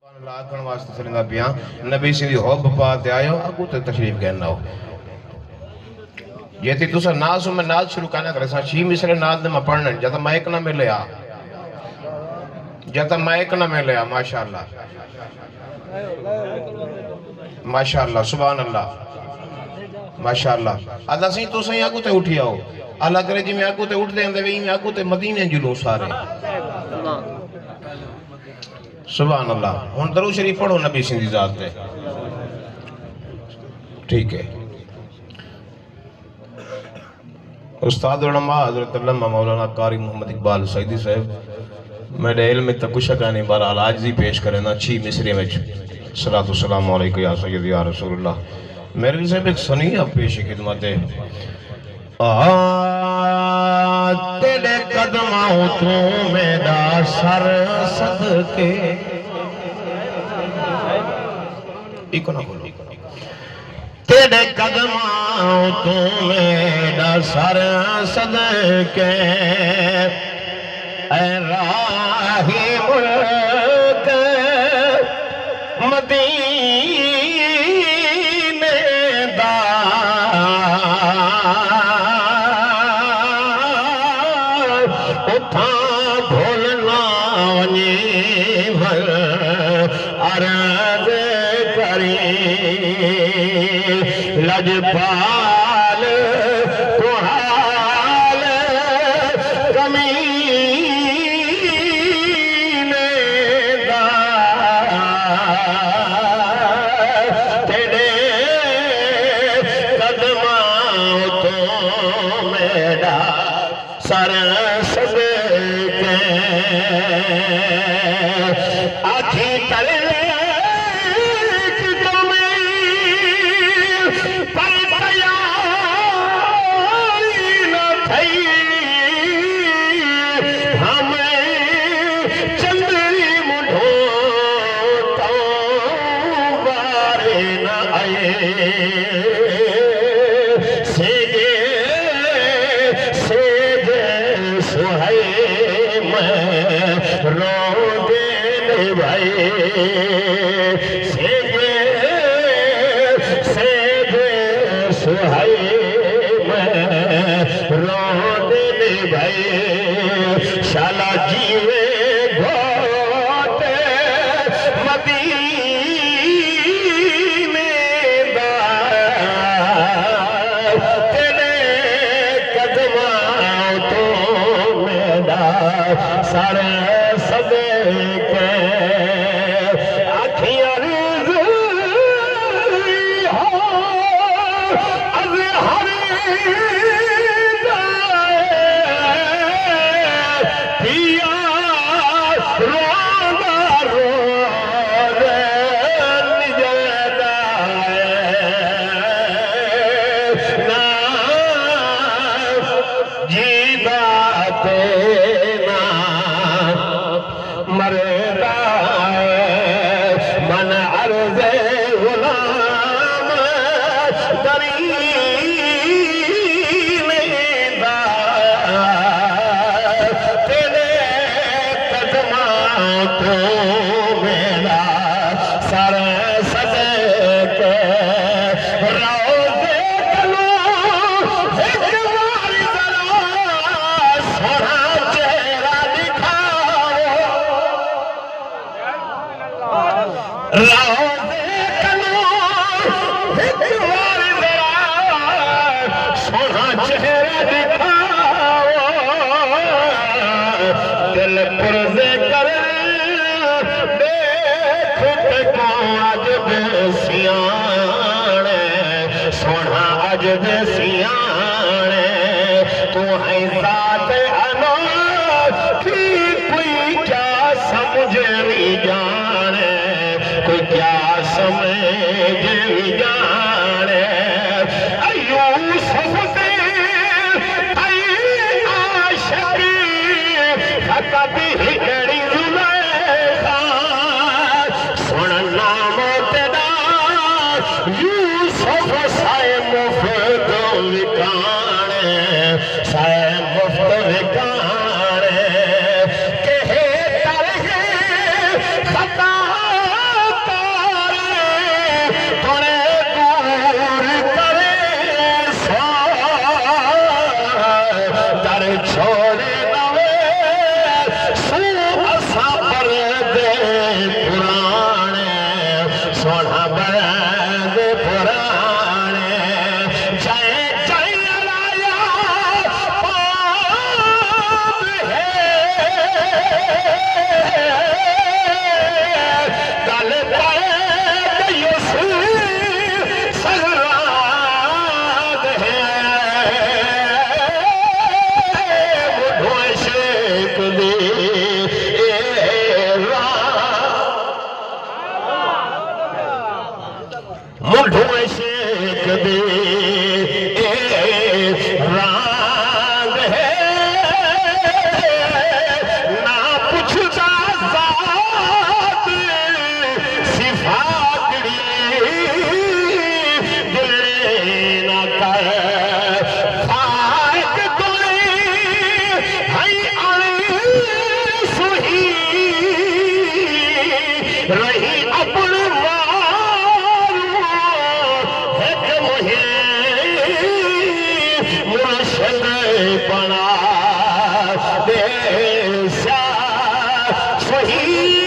आखण वास्ते चलंदा पिया नबी सिंधी होब पा ते आयो अगू ते तशरीफ कहना हो जेती तुसा नाज में नाज शुरू करना करे सा छी मिसरे नाज ने मैं पढ़ना जब माइक ना मिले आ जब माइक ना मिले आ माशाअल्लाह माशाअल्लाह सुभान अल्लाह माशाअल्लाह अदा सी तुसा अगू ते उठी आओ अल्लाह करे जी मैं अगू ते उठ देंदे वे मैं अगू ते मदीने जुलूस सारे सुभान अल्लाह हुन दरूद शरीफ पढ़ो नबी सिंधी ज़ात पे ठीक है उस्ताद उलमा हज़रत अल्लामा मौलाना कारी मोहम्मद इकबाल सईदी साहब मेरे इल्म में तो कुछ कहने बहरहाल आज ही पेश करें ना छी मिसरे में सलातु सलाम अलैका या सय्यदी या रसूलुल्लाह मेरे लिए साहब एक सनीया पेश खिदमत है तेरे कदमां तू मेरा सर सदके इको ना बोलो तेरे कदमां तू मेरा सर सदके ऐ राही मुल्क मदीने दा उठा भूलना वनी भर अर्ज करी लजपाल कुहाल कमीने दा तेरे कदमां तो मेरा सर सदके आखी तले शाला जीवे घोटे मदीने दा तेरे कदमां तो मेरा सर सदके आखियां मुफ्त बना दे शहीद